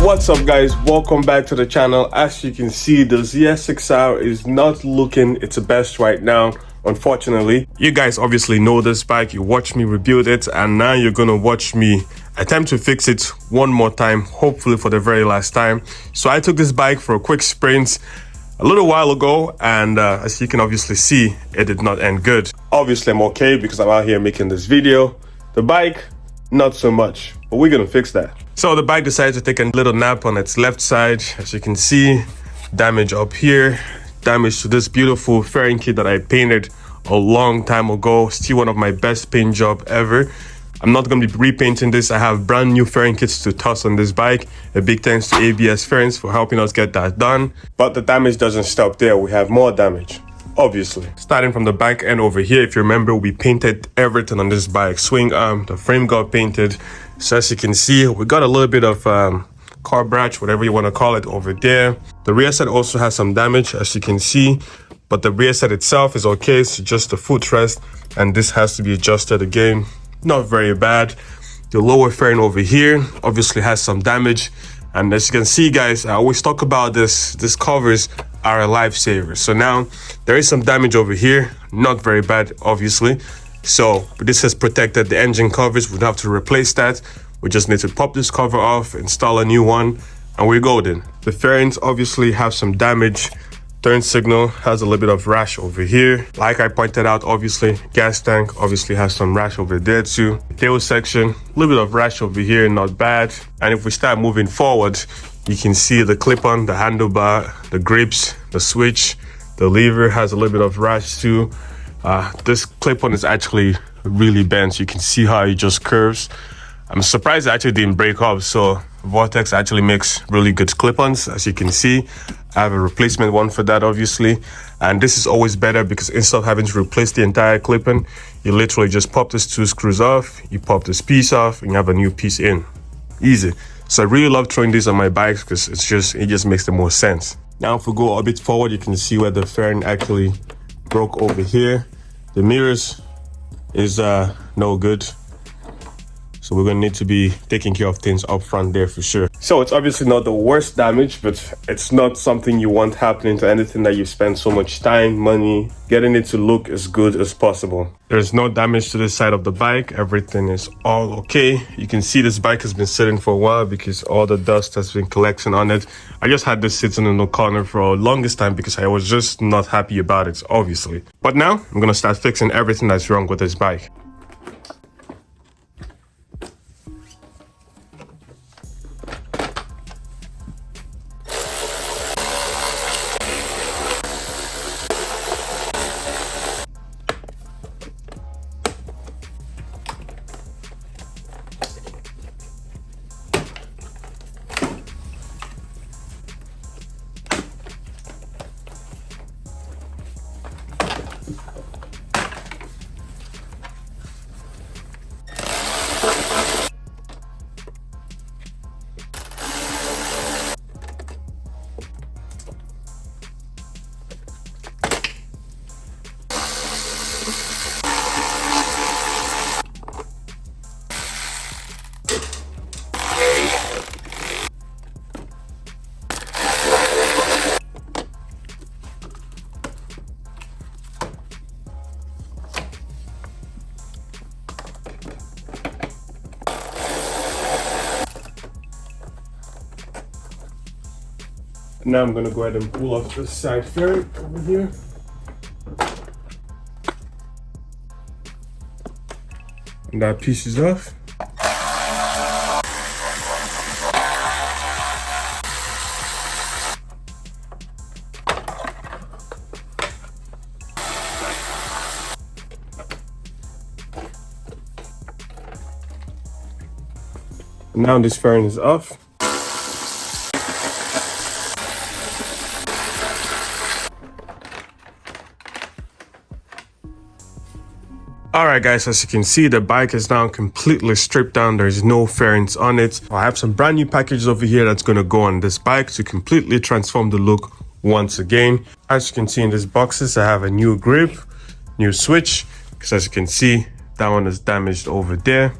What's up guys, welcome back to the channel. As you can see, the ZX6R is not looking its best right now, unfortunately. You guys obviously know this bike, you watched me rebuild it, and now you're gonna watch me attempt to fix it one more time, hopefully for the very last time. So I took this bike for a quick sprint a little while ago, and as you can obviously see, it did not end good. Obviously I'm okay because I'm out here making this video. The bike, not so much, but we're gonna fix that. So the bike decided to take a little nap on its left side. As you can see, damage up here, damage to this beautiful fairing kit that I painted a long time ago. Still one of my best paint job ever. I'm not going to be repainting this. I have brand new fairing kits to toss on this bike. A big thanks to ABS Fairings for helping us get that done. But the damage doesn't stop there. We have more damage, obviously. Starting from the back end over here, if you remember, we painted everything on this bike. Swing arm, the frame got painted. So as you can see, we got a little bit of car branch, whatever you want to call it, over there. The rear set also has some damage, as you can see, but the rear set itself is okay. It's just the footrest, and this has to be adjusted again. Not very bad. The lower fairing over here obviously has some damage, and as you can see guys, I always talk about this. These covers are a lifesaver. So now there is some damage over here, not very bad obviously. So this has protected the engine covers. We'd have to replace that. We just need to pop this cover off, install a new one, and we're golden. The fairings obviously have some damage. Turn signal has a little bit of rash over here. Like I pointed out, obviously, gas tank obviously has some rash over there too. Tail section, a little bit of rash over here, not bad. And if we start moving forward, you can see the clip-on, the handlebar, the grips, the switch, the lever has a little bit of rash too. This clip-on is actually really bent. You can see how it just curves. I'm surprised it actually didn't break up. So Vortex actually makes really good clip-ons, as you can see. I have a replacement one for that obviously, and this is always better because instead of having to replace the entire clip-on, you literally just pop these two screws off, you pop this piece off, and you have a new piece in. Easy. So I really love throwing these on my bikes because it just makes the most sense. Now if we go a bit forward, you can see where the fairing actually broke over here. The mirrors is no good, so we're gonna need to be taking care of things up front there for sure. So it's obviously not the worst damage, but it's not something you want happening to anything that you spend so much time, money, getting it to look as good as possible. There's no damage to this side of the bike. Everything is all okay. You can see this bike has been sitting for a while because all the dust has been collecting on it. I just had this sitting in the corner for the longest time because I was just not happy about it, obviously. But now I'm gonna start fixing everything that's wrong with this bike. Now I'm gonna go ahead and pull off the side fairing over here. And that piece is off. And now this fairing is off. Alright guys, as you can see, the bike is now completely stripped down. There's no fairings on it. I have some brand new packages over here that's going to go on this bike to completely transform the look once again. As you can see in these boxes, I have a new grip, new switch, because as you can see, that one is damaged over there.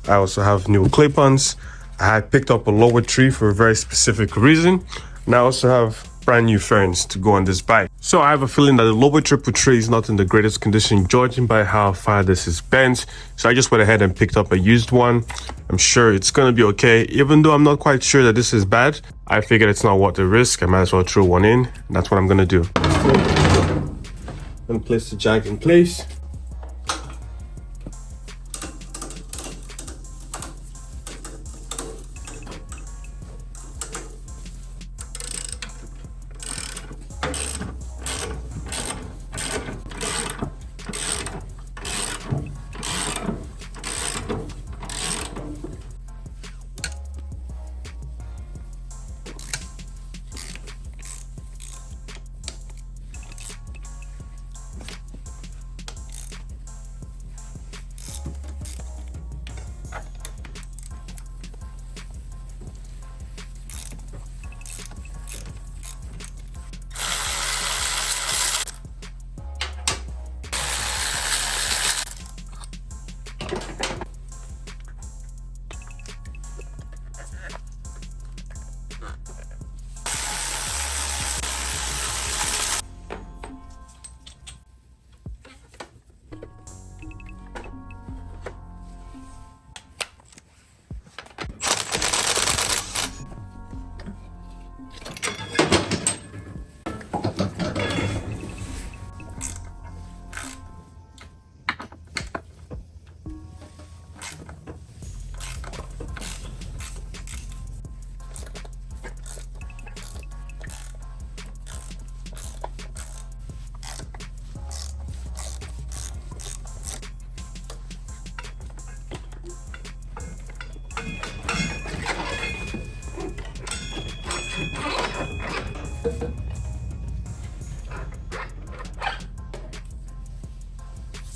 I also have new clip-ons. I had picked up a lower tree for a very specific reason, and I also have brand new fairings to go on this bike. So I have a feeling that the lower triple tree is not in the greatest condition, judging by how far this is bent. So I just went ahead and picked up a used one. I'm sure it's gonna be okay, even though I'm not quite sure that this is bad. I figured it's not worth the risk. I might as well throw one in, and that's what I'm gonna do. I'm gonna place the jack in place.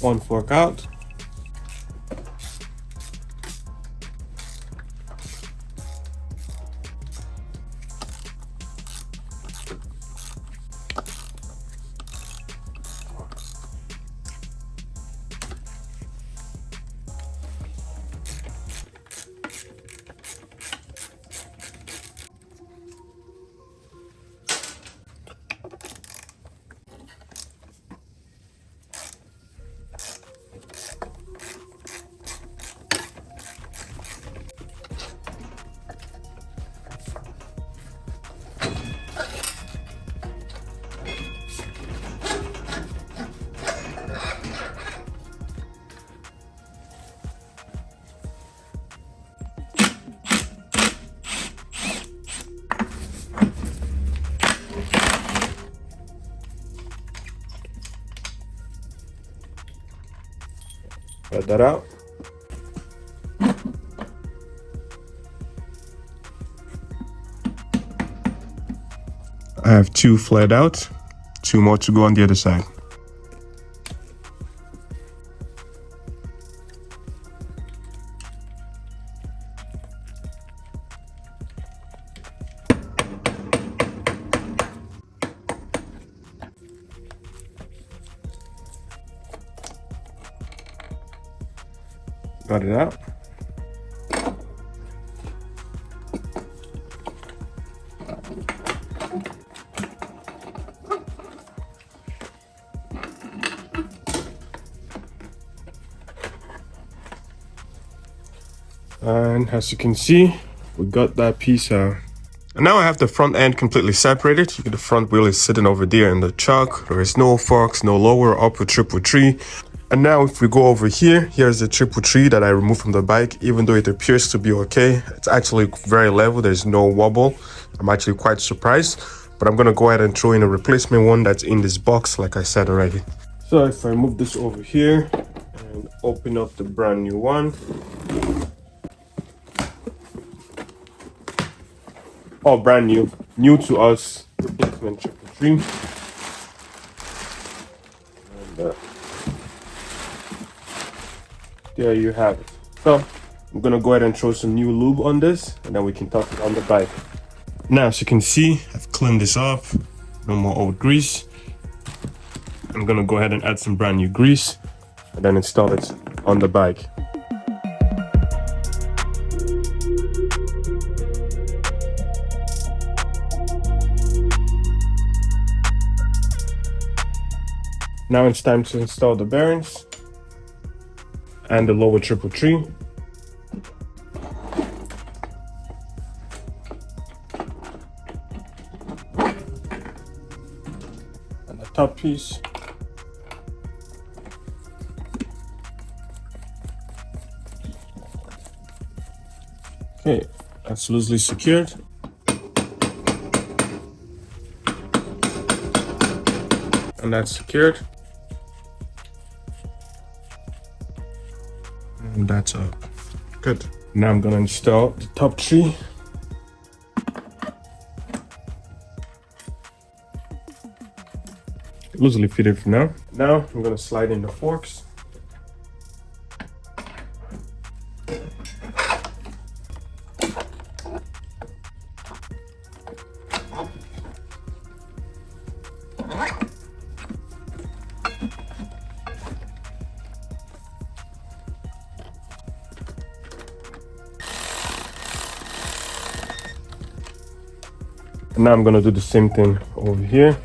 One fork out. Cut that out. I have two flared out, two more to go on the other side. Got it out. And as you can see, we got that piece out. And now I have the front end completely separated. The front wheel is sitting over there in the chuck. There is no forks, no lower or upper triple tree. And now if we go over here, here's the triple tree that I removed from the bike. Even though it appears to be okay, it's actually very level. There's no wobble. I'm actually quite surprised. But I'm gonna go ahead and throw in a replacement one that's in this box, like I said already. So if I move this over here and open up the brand new one. Oh, brand new. New to us. Replacement triple tree. And there you have it. So I'm gonna go ahead and throw some new lube on this, and then we can toss it on the bike. Now, as you can see, I've cleaned this up. No more old grease. I'm gonna go ahead and add some brand new grease and then install it on the bike. Now it's time to install the bearings and the lower 333. And the top piece. Okay, that's loosely secured. And that's secured. And that's up. Good. Now I'm gonna install the top 3. Loosely fitted for now. Now I'm gonna slide in the forks. And now I'm gonna do the same thing over here.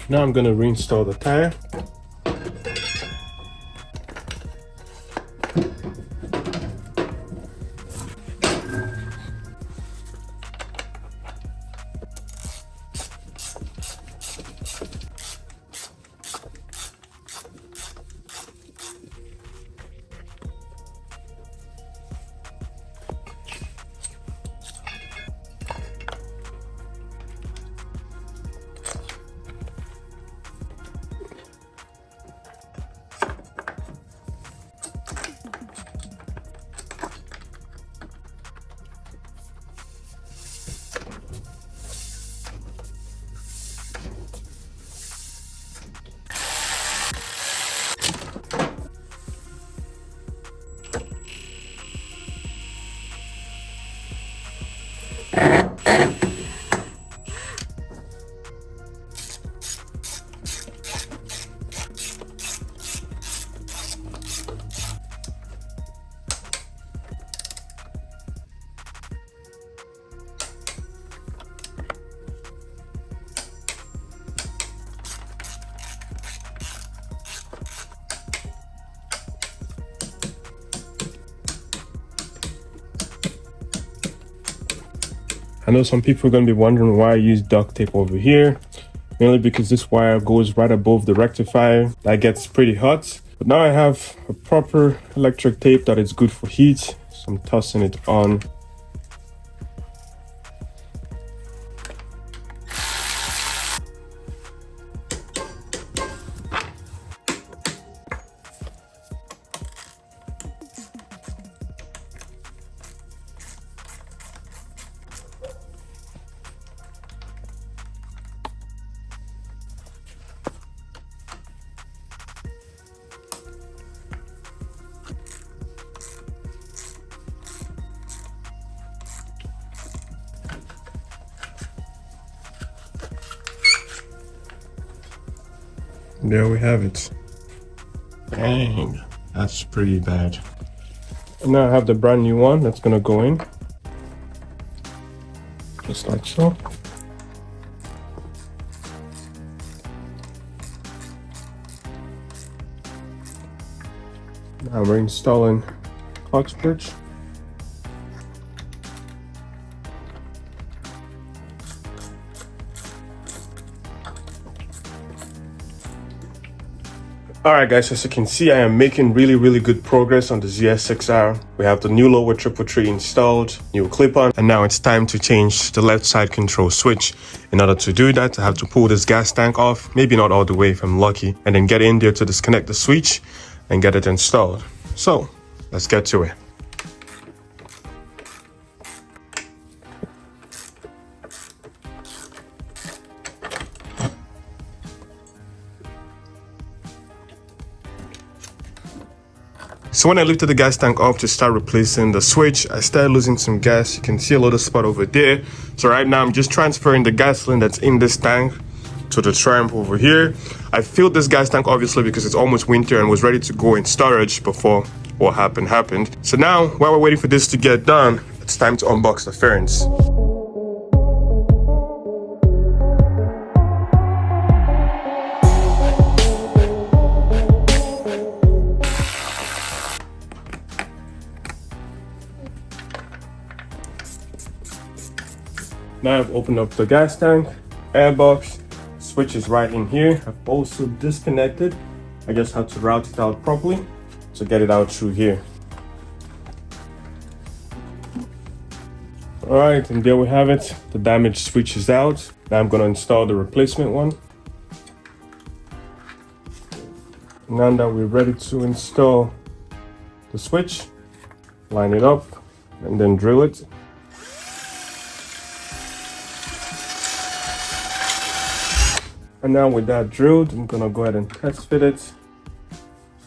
Now I'm gonna reinstall the tire. I know some people are going to be wondering why I use duct tape over here, mainly because this wire goes right above the rectifier. That gets pretty hot. But now I have a proper electric tape that is good for heat, so I'm tossing it on. There we have it. Dang, that's pretty bad. And now I have the brand new one that's gonna go in. Just like so. Now we're installing clutch bridge. Alright guys, as you can see, I am making really good progress on the ZX6R. We have the new lower 333 installed, new clip-on, and now it's time to change the left side control switch. In order to do that, I have to pull this gas tank off, maybe not all the way if I'm lucky, and then get in there to disconnect the switch and get it installed. So, let's get to it. So when I lifted the gas tank up to start replacing the switch, I started losing some gas. You can see a little spot over there. So right now I'm just transferring the gasoline that's in this tank to the Triumph over here. I filled this gas tank obviously because it's almost winter and was ready to go in storage before what happened. So now, while we're waiting for this to get done, it's time to unbox the fairings. Now I've opened up the gas tank, air box, switch is right in here. I've also disconnected. I just have to route it out properly to get it out through here. All right, and there we have it. The damaged switch is out. Now I'm gonna install the replacement one. Now that we're ready to install the switch, line it up and then drill it. And now with that drilled, I'm gonna go ahead and test fit it.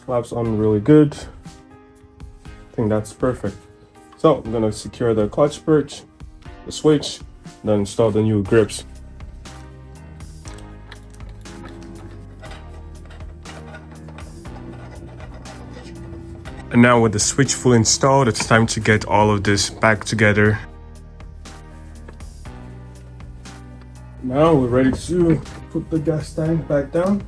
Slaps on really good. I think that's perfect. So I'm gonna secure the clutch perch, the switch, then install the new grips. And now with the switch fully installed, it's time to get all of this back together. Now we're ready to put the gas tank back down.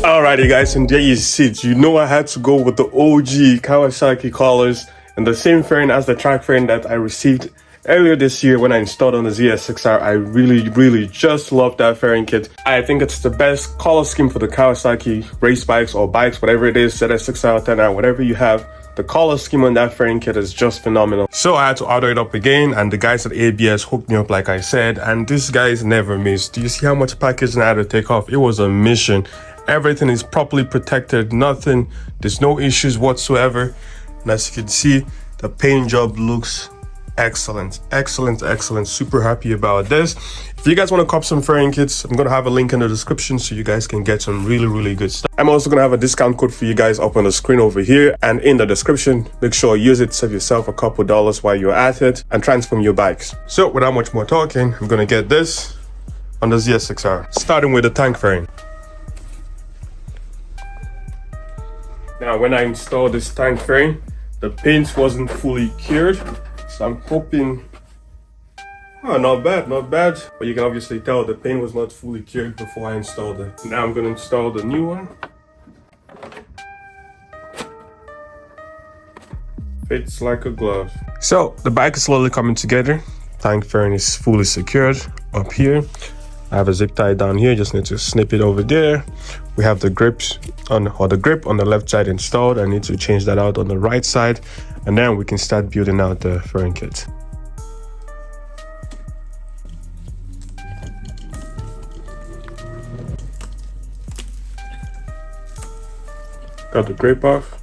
Alrighty guys, and there you see it. You know I had to go with the OG Kawasaki colors and the same fairing as the track fairing that I received earlier this year when I installed on the ZX6R. I really just love that fairing kit. I think it's the best color scheme for the Kawasaki race bikes or bikes, whatever it is, ZX6R, 10R, whatever you have. The color scheme on that fairing kit is just phenomenal. So I had to order it up again, and the guys at ABS hooked me up like I said, and these guys never missed. Do you see how much packaging I had to take off? It was a mission. Everything is properly protected, nothing, there's no issues whatsoever. And as you can see, the paint job looks excellent. Super happy about this. If you guys want to cop some fairing kits, I'm gonna have a link in the description so you guys can get some really good stuff. I'm also gonna have a discount code for you guys up on the screen over here and in the description. Make sure you use it, save yourself a couple dollars while you're at it and transform your bikes. So without much more talking, I'm gonna get this on the ZX6R, starting with the tank fairing. Now when I installed this tank fairing, the paint wasn't fully cured, so I'm hoping, oh, not bad, but you can obviously tell the paint was not fully cured before I installed it. Now I'm going to install the new one. Fits like a glove. So the bike is slowly coming together. Tank fairing is fully secured up here. I have a zip tie down here, just need to snip it over there. We have the grips the grip on the left side installed. I need to change that out on the right side, and then we can start building out the fairing kit. Got the grip off.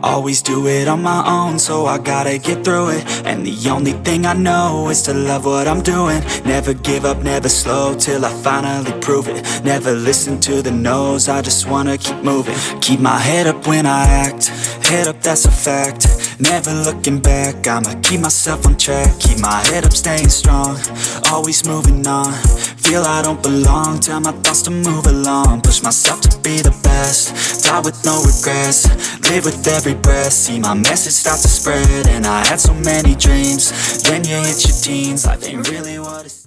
Always do it on my own, so I gotta get through it. And the only thing I know is to love what I'm doing. Never give up, never slow, till I finally prove it. Never listen to the no's, I just wanna keep moving. Keep my head up when I act, head up, that's a fact. Never looking back, I'ma keep myself on track. Keep my head up, staying strong, always moving on. Feel I don't belong, tell my thoughts to move along. Push myself to be the best, die with no regrets. Live with every breath, see my message start to spread. And I had so many dreams, then you hit your teens. Life ain't really what it's